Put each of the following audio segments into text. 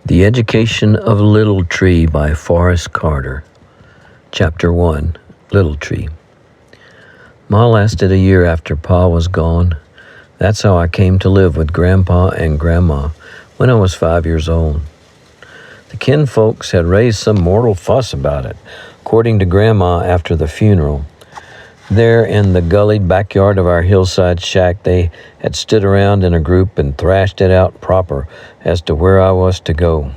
The Education of Little Tree by Forrest Carter. Chapter 1, Little Tree. Ma lasted a year after Pa was gone. That's how I came to live with Grandpa and Grandma when I was 5 years old. The kinfolks had raised some mortal fuss about it, according to Grandma after the funeral. There in the gullied backyard of our hillside shack, they had stood around in a group and thrashed it out proper as to where I was to go,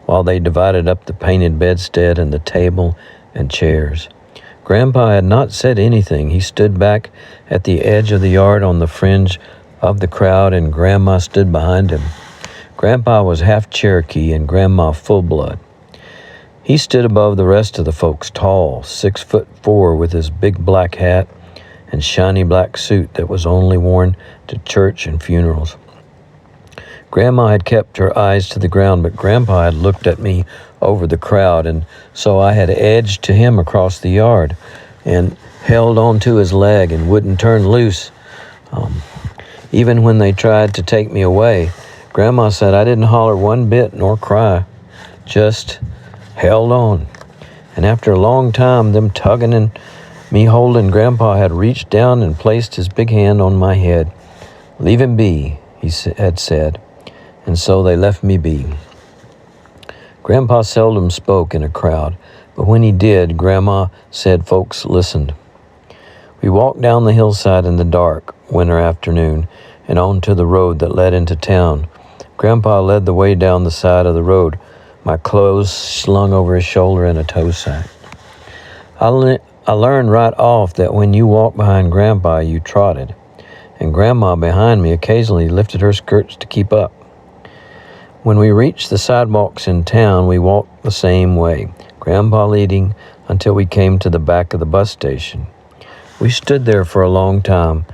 while they divided up the painted bedstead and the table and chairs. Grandpa had not said anything. He stood back at the edge of the yard on the fringe of the crowd, and Grandma stood behind him. Grandpa was half Cherokee and Grandma full-blood. He stood above the rest of the folks, tall, 6'4", with his big black hat and shiny black suit that was only worn to church and funerals. Grandma had kept her eyes to the ground, but Grandpa had looked at me over the crowd, and so I had edged to him across the yard and held on to his leg and wouldn't turn loose. Even when they tried to take me away, Grandma said I didn't holler one bit nor cry, just held on. And after a long time, them tugging and me holding, Grandpa had reached down and placed his big hand on my head. "Leave him be," he had said, and so they left me be. Grandpa seldom spoke in a crowd, but when he did, Grandma said folks listened. We walked down the hillside in the dark winter afternoon and on to the road that led into town. Grandpa led the way down the side of the road, my clothes slung over his shoulder in a tow sack. I learned right off that when you walked behind Grandpa, you trotted, and Grandma behind me occasionally lifted her skirts to keep up. When we reached the sidewalks in town, we walked the same way, Grandpa leading, until we came to the back of the bus station. We stood there for a long time,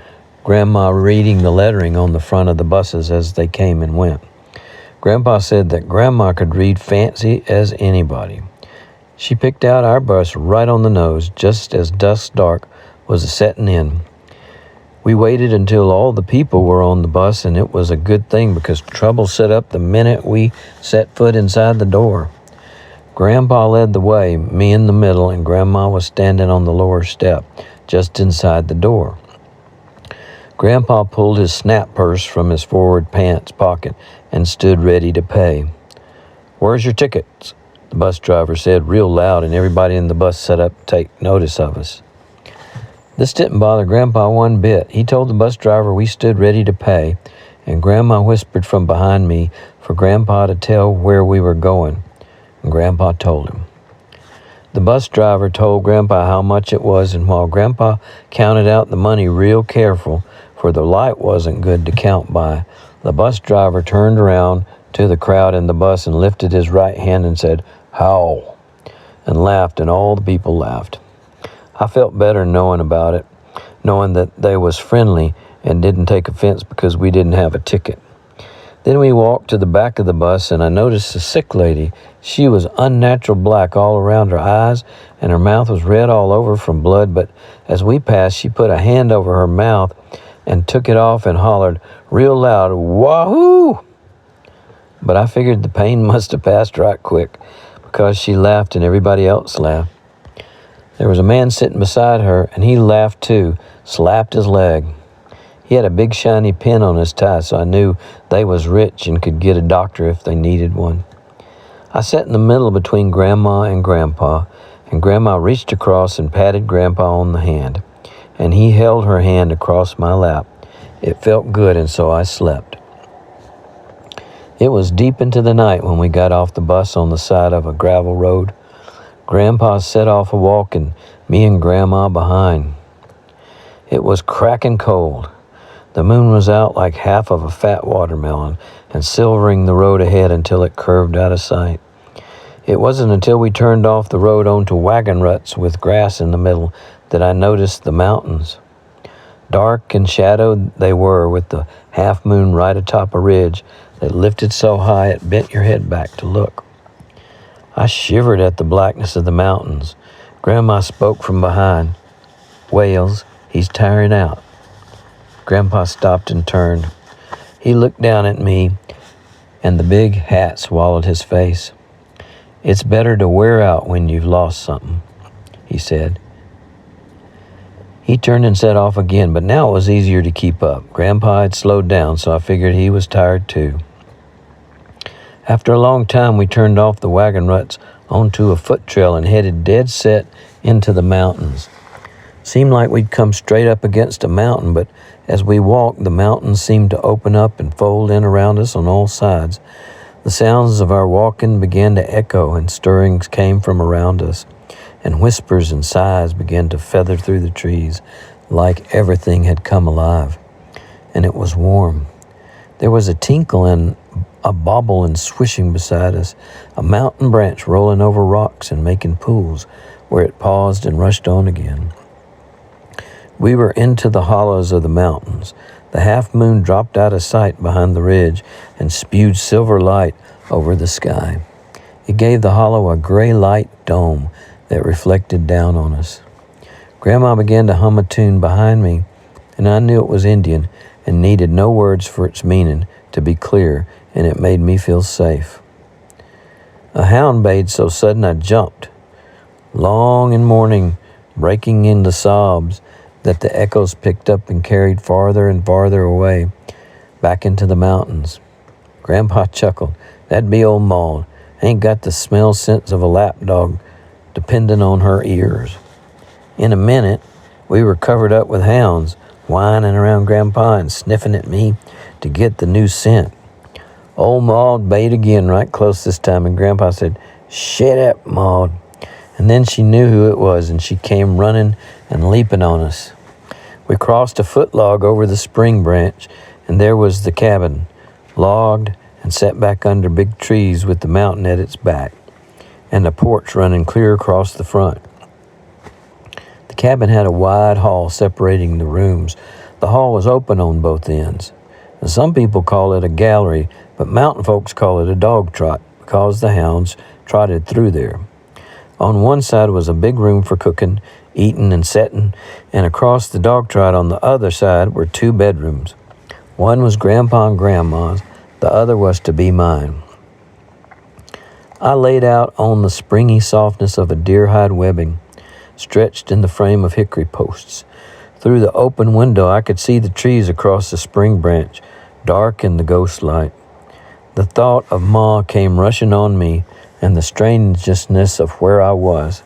Grandma reading the lettering on the front of the buses as they came and went. Grandpa said that Grandma could read fancy as anybody. She picked out our bus right on the nose, just as dusk dark was setting in. We waited until all the people were on the bus, and it was a good thing because trouble set up the minute we set foot inside the door. Grandpa led the way, me in the middle, and Grandma was standing on the lower step, just inside the door. Grandpa pulled his snap purse from his forward pants pocket and stood ready to pay. "Where's your tickets?" the bus driver said real loud, and everybody in the bus sat up to take notice of us. This didn't bother Grandpa one bit. He told the bus driver we stood ready to pay, and Grandma whispered from behind me for Grandpa to tell where we were going, and Grandpa told him. The bus driver told Grandpa how much it was, and while Grandpa counted out the money real careful, for the light wasn't good to count by, the bus driver turned around to the crowd in the bus and lifted his right hand and said, "Howl," and laughed, and all the people laughed. I felt better knowing about it, knowing that they was friendly and didn't take offense because we didn't have a ticket. Then we walked to the back of the bus, and I noticed a sick lady. She was unnatural black all around her eyes, and her mouth was red all over from blood, but as we passed, she put a hand over her mouth and took it off and hollered real loud, "Wahoo!" But I figured the pain must have passed right quick because she laughed and everybody else laughed. There was a man sitting beside her, and he laughed too, slapped his leg. He had a big shiny pin on his tie, so I knew they was rich and could get a doctor if they needed one. I sat in the middle between Grandma and Grandpa, and Grandma reached across and patted Grandpa on the hand, and he held her hand across my lap. It felt good, and so I slept. It was deep into the night when we got off the bus on the side of a gravel road. Grandpa set off a walk, and me and Grandma behind. It was cracking cold. The moon was out like half of a fat watermelon and silvering the road ahead until it curved out of sight. It wasn't until we turned off the road onto wagon ruts with grass in the middle that I noticed the mountains. Dark and shadowed they were, with the half moon right atop a ridge that lifted so high it bent your head back to look. I shivered at the blackness of the mountains. Grandma spoke from behind. "Wales, he's tiring out." Grandpa stopped and turned. He looked down at me, and the big hat swallowed his face. "It's better to wear out when you've lost something," he said. He turned and set off again, but now it was easier to keep up. Grandpa had slowed down, so I figured he was tired too. After a long time, we turned off the wagon ruts onto a foot trail and headed dead set into the mountains. Seemed like we'd come straight up against a mountain, but as we walked, the mountains seemed to open up and fold in around us on all sides. The sounds of our walking began to echo, and stirrings came from around us, and whispers and sighs began to feather through the trees, like everything had come alive. And it was warm. There was a tinkle and a bobble and swishing beside us, a mountain branch rolling over rocks and making pools, where it paused and rushed on again. We were into the hollows of the mountains. The half-moon dropped out of sight behind the ridge and spewed silver light over the sky. It gave the hollow a gray light dome that reflected down on us. Grandma began to hum a tune behind me, and I knew it was Indian and needed no words for its meaning to be clear, and it made me feel safe. A hound bayed so sudden I jumped, long and mourning, breaking into sobs that the echoes picked up and carried farther and farther away, back into the mountains. Grandpa chuckled. "That'd be old Maud. Ain't got the smell sense of a lapdog depending on her ears." In a minute, we were covered up with hounds, whining around Grandpa and sniffing at me to get the new scent. Old Maud bayed again right close this time, and Grandpa said, "Shut up, Maud." And then she knew who it was, and she came running and leaping on us. We crossed a foot log over the spring branch, and there was the cabin, logged and set back under big trees with the mountain at its back, and a porch running clear across the front. The cabin had a wide hall separating the rooms. The hall was open on both ends. And some people call it a gallery, but mountain folks call it a dog trot because the hounds trotted through there. On one side was a big room for cooking, eating, and setting, and across the dog trot on the other side were 2 bedrooms. One was Grandpa and Grandma's, the other was to be mine. I laid out on the springy softness of a deer-hide webbing, stretched in the frame of hickory posts. Through the open window I could see the trees across the spring branch, dark in the ghost light. The thought of Ma came rushing on me, and the strangeness of where I was.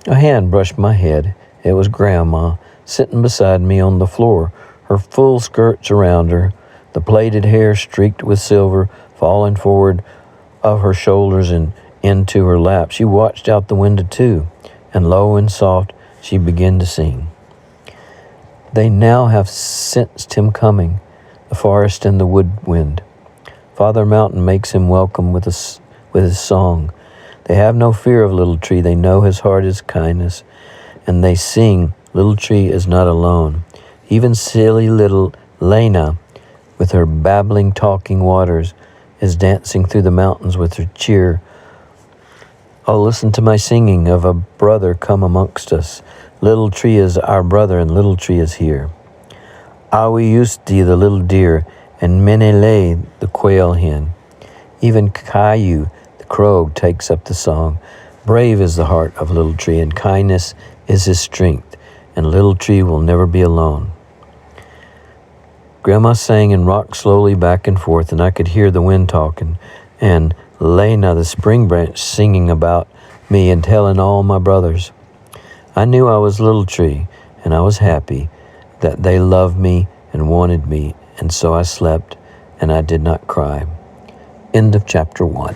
A hand brushed my head. It was Grandma, sitting beside me on the floor, her full skirts around her, the plaited hair streaked with silver falling forward of her shoulders and into her lap. She watched out the window too, and low and soft she began to sing. They now have sensed him coming, the forest and the woodwind. Father Mountain makes him welcome with his song. They have no fear of Little Tree. They know his heart is kindness, and they sing, "Little Tree is not alone." Even silly little Lena, with her babbling, talking waters, is dancing through the mountains with her cheer. "Oh, listen to my singing of a brother come amongst us. Little Tree is our brother, and Little Tree is here." Awi-Usti, the little deer, and Menele, the quail hen. Even Caillou, the crow, takes up the song. Brave is the heart of Little Tree, and kindness is his strength, and Little Tree will never be alone. Grandma sang and rocked slowly back and forth, and I could hear the wind talking, and Lena, the spring branch, singing about me and telling all my brothers. I knew I was Little Tree, and I was happy that they loved me and wanted me, and so I slept, and I did not cry. End of chapter 1.